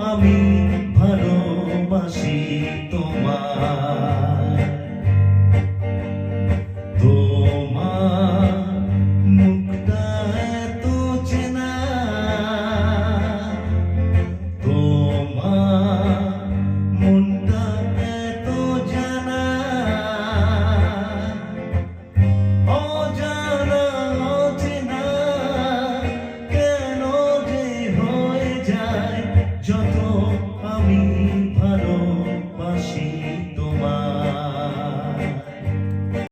আমি ভালোবাসি তোমায়। তোমার মুখটা এত চেনা, তোমার মনটা এত জানা, অজানা অচেনা কেন যে হয়ে যায় যত আমি